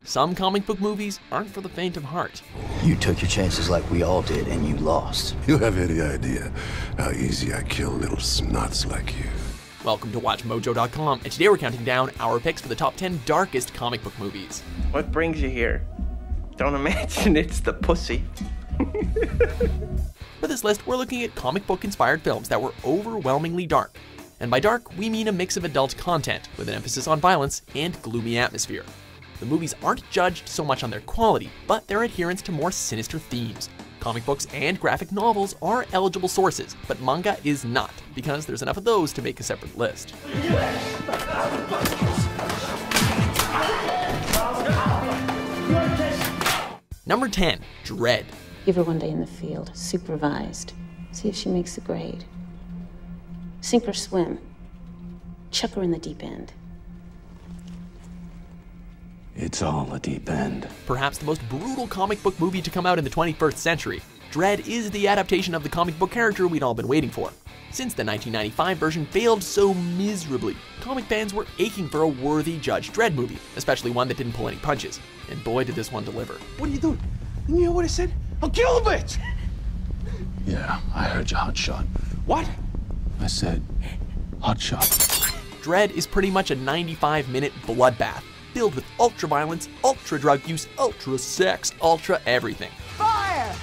some comic book movies aren't for the faint of heart. You took your chances like we all did, and you lost. You have any idea how easy I kill little snots like you? Welcome to WatchMojo.com, and today we're counting down our picks for the top 10 darkest comic book movies. What brings you here? Don't imagine it's the pussy. For this list, we're looking at comic book-inspired films that were overwhelmingly dark. And by dark, we mean a mix of adult content, with an emphasis on violence and gloomy atmosphere. The movies aren't judged so much on their quality, but their adherence to more sinister themes. Comic books and graphic novels are eligible sources, but manga is not, because there's enough of those to make a separate list. Number 10, Dredd. Give her one day in the field, supervised. See if she makes the grade. Sink or swim. Chuck her in the deep end. It's all a deep end. Perhaps the most brutal comic book movie to come out in the 21st century, Dredd is the adaptation of the comic book character we'd all been waiting for. Since the 1995 version failed so miserably, comic fans were aching for a worthy Judge Dredd movie, especially one that didn't pull any punches. And boy did this one deliver. What are you doing? You hear what I said? I'll kill the bitch! Yeah, I heard you, hotshot. What? I said, hotshot. Dredd is pretty much a 95-minute bloodbath, filled with ultra violence, ultra drug use, ultra sex, ultra everything. Fire!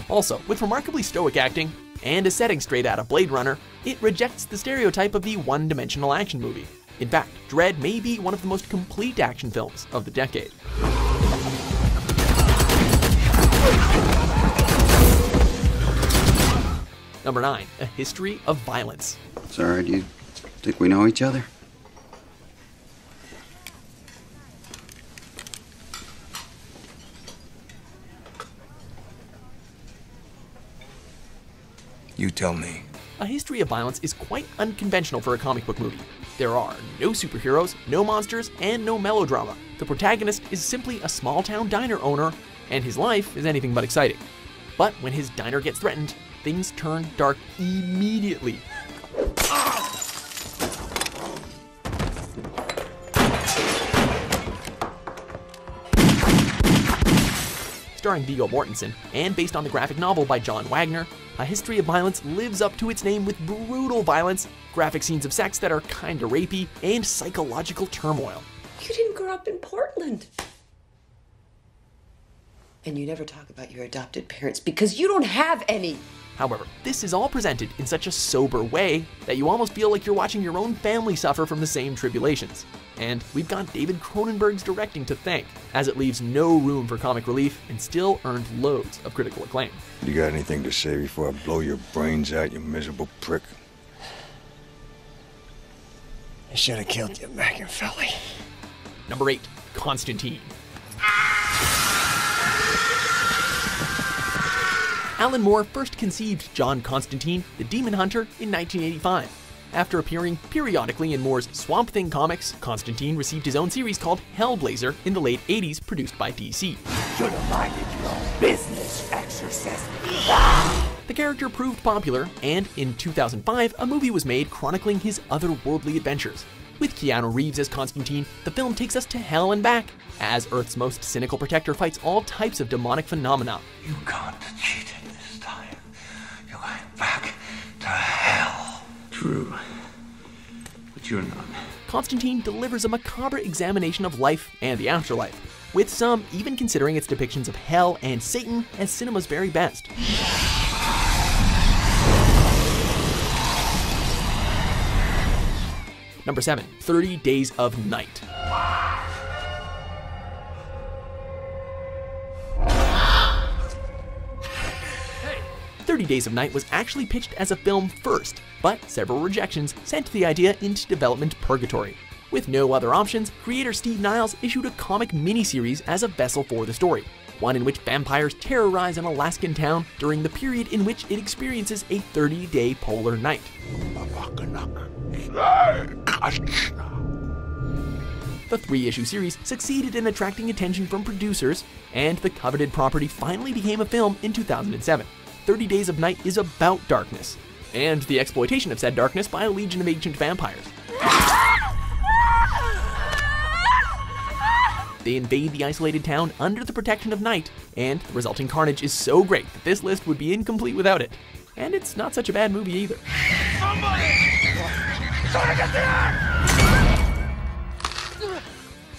Also, with remarkably stoic acting, and a setting straight out of Blade Runner, it rejects the stereotype of the one-dimensional action movie. In fact, Dredd may be one of the most complete action films of the decade. Number 9, A History of Violence. Sorry, do you think we know each other? You tell me. A History of Violence is quite unconventional for a comic book movie. There are no superheroes, no monsters, and no melodrama. The protagonist is simply a small-town diner owner, and his life is anything but exciting. But when his diner gets threatened, things turn dark immediately. Starring Viggo Mortensen, and based on the graphic novel by John Wagner, A History of Violence lives up to its name with brutal violence, graphic scenes of sex that are kinda rapey, and psychological turmoil. You didn't grow up in Portland. And you never talk about your adopted parents because you don't have any. However, this is all presented in such a sober way that you almost feel like you're watching your own family suffer from the same tribulations. And we've got David Cronenberg's directing to thank, as it leaves no room for comic relief and still earned loads of critical acclaim. You got anything to say before I blow your brains out, you miserable prick? I should have killed you back in Philly. Number 8, Constantine. Alan Moore first conceived John Constantine, the Demon Hunter, in 1985. After appearing periodically in Moore's Swamp Thing comics, Constantine received his own series called Hellblazer in the late 80s, produced by DC. Should have minded your own business, exorcist. The character proved popular, and in 2005, a movie was made chronicling his otherworldly adventures. With Keanu Reeves as Constantine, the film takes us to hell and back, as Earth's most cynical protector fights all types of demonic phenomena. You can't cheat it this time. You're going back to hell. True. But you're not. Constantine delivers a macabre examination of life and the afterlife, with some even considering its depictions of hell and Satan as cinema's very best. Number 7, 30 Days of Night. 30 Days of Night was actually pitched as a film first, but several rejections sent the idea into development purgatory. With no other options, creator Steve Niles issued a comic miniseries as a vessel for the story, one in which vampires terrorize an Alaskan town during the period in which it experiences a 30-day polar night. The 3-issue series succeeded in attracting attention from producers, and the coveted property finally became a film in 2007. 30 Days of Night is about darkness, and the exploitation of said darkness by a legion of ancient vampires. They invade the isolated town under the protection of night, and the resulting carnage is so great that this list would be incomplete without it. And it's not such a bad movie either.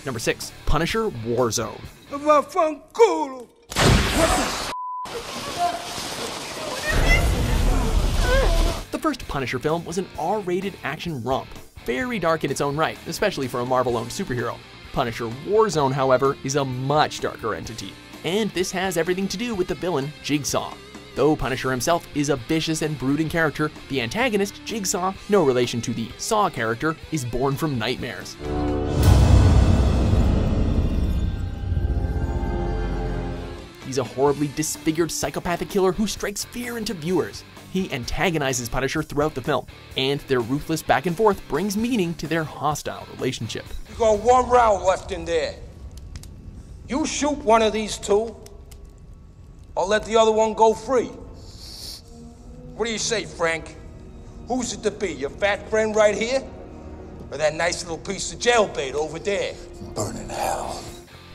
Number 6, Punisher Warzone. The first Punisher film was an R-rated action romp, very dark in its own right, especially for a Marvel-owned superhero. Punisher Warzone, however, is a much darker entity, and this has everything to do with the villain, Jigsaw. Though Punisher himself is a vicious and brooding character, the antagonist, Jigsaw, no relation to the Saw character, is born from nightmares. He's a horribly disfigured psychopathic killer who strikes fear into viewers. He antagonizes Punisher throughout the film, and their ruthless back and forth brings meaning to their hostile relationship. You got one round left in there. You shoot one of these two, I'll let the other one go free. What do you say, Frank? Who's it to be, your fat friend right here? Or that nice little piece of jailbait over there? Burn in hell.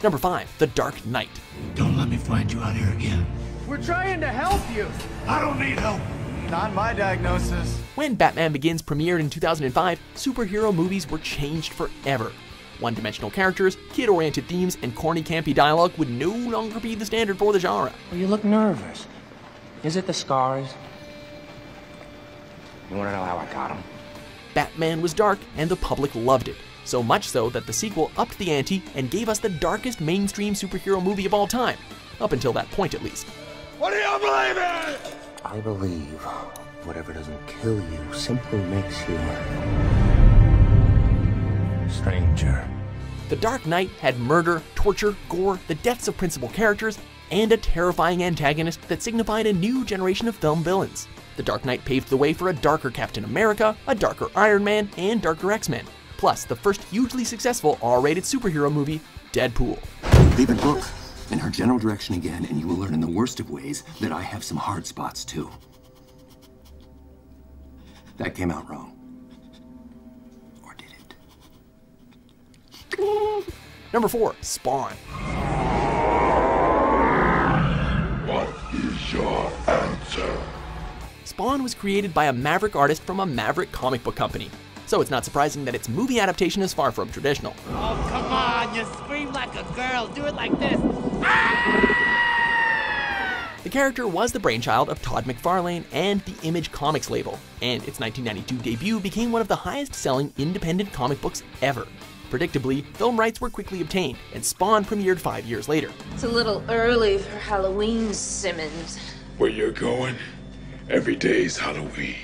Number 5, The Dark Knight. Don't let me find you out here again. We're trying to help you. I don't need help. Not my diagnosis. When Batman Begins premiered in 2005, superhero movies were changed forever. One-dimensional characters, kid-oriented themes, and corny campy dialogue would no longer be the standard for the genre. Well, you look nervous. Is it the scars? You want to know how I got them? Batman was dark, and the public loved it. So much so that the sequel upped the ante and gave us the darkest mainstream superhero movie of all time. Up until that point, at least. What do you believe in? I believe whatever doesn't kill you simply makes you stranger. The Dark Knight had murder, torture, gore, the deaths of principal characters, and a terrifying antagonist that signified a new generation of film villains. The Dark Knight paved the way for a darker Captain America, a darker Iron Man, and darker X-Men. Plus, the first hugely successful R-rated superhero movie, Deadpool. Leave it, look in her general direction again, and you will learn in the worst of ways that I have some hard spots too. That came out wrong. Or did it? Number 4, Spawn. What is your answer? Spawn was created by a maverick artist from a maverick comic book company. So it's not surprising that its movie adaptation is far from traditional. Oh, come on, you scream like a girl. Do it like this. The character was the brainchild of Todd McFarlane and the Image Comics label, and its 1992 debut became one of the highest-selling independent comic books ever. Predictably, film rights were quickly obtained, and Spawn premiered 5 years later. It's a little early for Halloween, Simmons. Where you're going, every day's Halloween.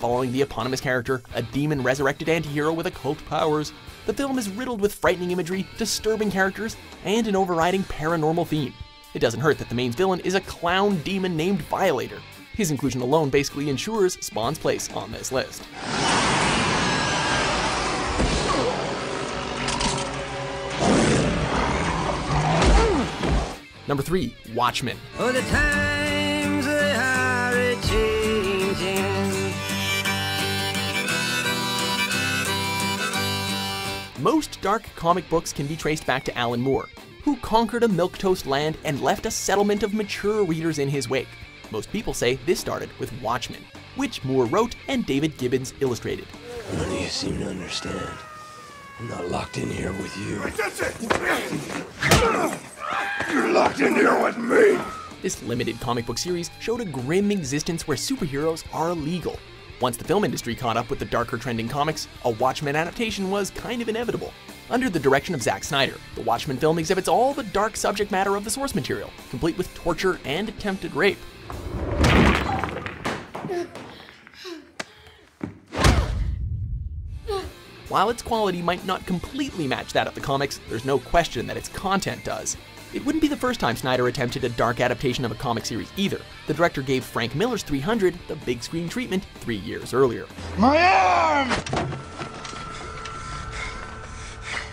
Following the eponymous character, a demon-resurrected anti-hero with occult powers, the film is riddled with frightening imagery, disturbing characters, and an overriding paranormal theme. It doesn't hurt that the main villain is a clown demon named Violator. His inclusion alone basically ensures Spawn's place on this list. Number 3, Watchmen. Oh, the times they are a-changing. Most dark comic books can be traced back to Alan Moore, who conquered a milquetoast land and left a settlement of mature readers in his wake. Most people say this started with Watchmen, which Moore wrote and David Gibbons illustrated. None of you seem to understand. I'm not locked in here with you. That's it! You're locked in here with me! This limited comic book series showed a grim existence where superheroes are illegal. Once the film industry caught up with the darker trending comics, a Watchmen adaptation was kind of inevitable. Under the direction of Zack Snyder, the Watchmen film exhibits all the dark subject matter of the source material, complete with torture and attempted rape. While its quality might not completely match that of the comics, there's no question that its content does. It wouldn't be the first time Snyder attempted a dark adaptation of a comic series either. The director gave Frank Miller's 300 the big screen treatment 3 years earlier. My arm!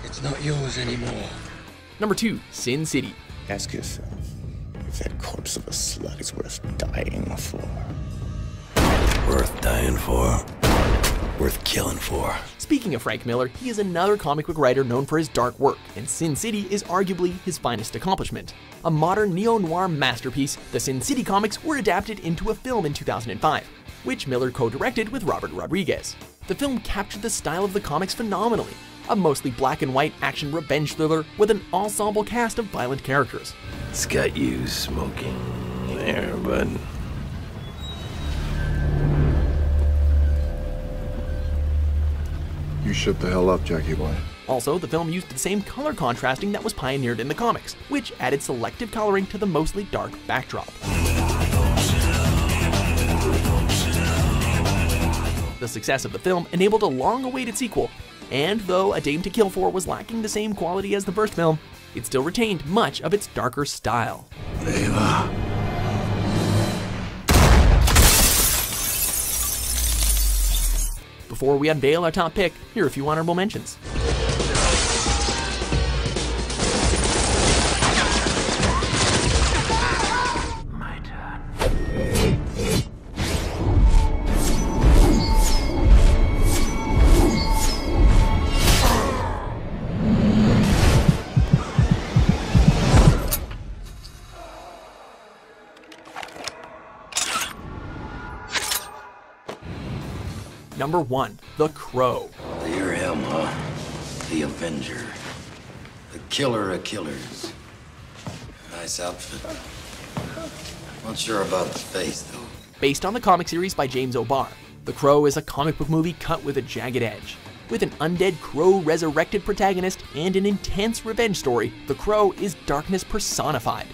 It's not yours anymore. Number 2, Sin City. Ask yourself if that corpse of a slut is worth dying for. Worth dying for. Worth killing for. Speaking of Frank Miller, he is another comic book writer known for his dark work, and Sin City is arguably his finest accomplishment. A modern neo-noir masterpiece, the Sin City comics were adapted into a film in 2005, which Miller co-directed with Robert Rodriguez. The film captured the style of the comics phenomenally, a mostly black and white action revenge thriller with an ensemble cast of violent characters. It's got you smoking there, bud. You shut the hell up, Jackie boy. Also, the film used the same color contrasting that was pioneered in the comics, which added selective coloring to the mostly dark backdrop. The success of the film enabled a long-awaited sequel, and though A Dame to Kill For was lacking the same quality as the first film, it still retained much of its darker style. Ava. Before we unveil our top pick, here are a few honorable mentions. Number 1, The Crow. You're him, huh? The Avenger. The killer of killers. Nice outfit. Not sure about the face, though. Based on the comic series by James O'Barr, The Crow is a comic book movie cut with a jagged edge. With an undead crow resurrected protagonist and an intense revenge story, The Crow is darkness personified.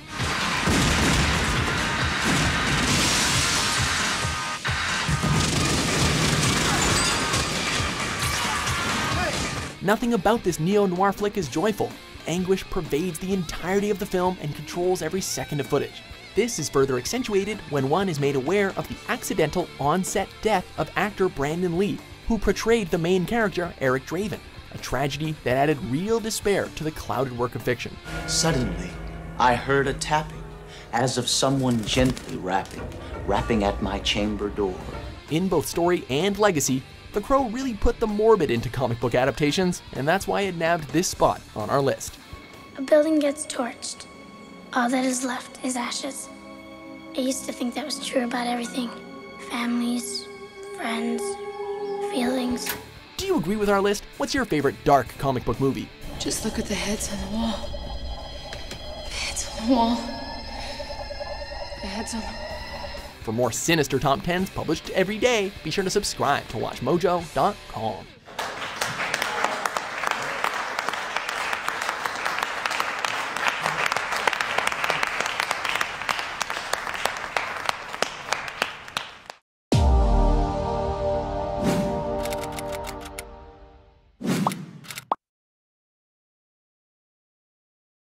Nothing about this neo-noir flick is joyful. Anguish pervades the entirety of the film and controls every second of footage. This is further accentuated when one is made aware of the accidental on-set death of actor Brandon Lee, who portrayed the main character Eric Draven, a tragedy that added real despair to the clouded work of fiction. Suddenly, I heard a tapping, as of someone gently rapping at my chamber door. In both story and legacy, The Crow really put the morbid into comic book adaptations, and that's why it nabbed this spot on our list. A building gets torched. All that is left is ashes. I used to think that was true about everything. Families, friends, feelings. Do you agree with our list? What's your favorite dark comic book movie? Just look at the heads on the wall. The heads on the wall. The heads on the wall. For more sinister top 10s published every day, be sure to subscribe to WatchMojo.com.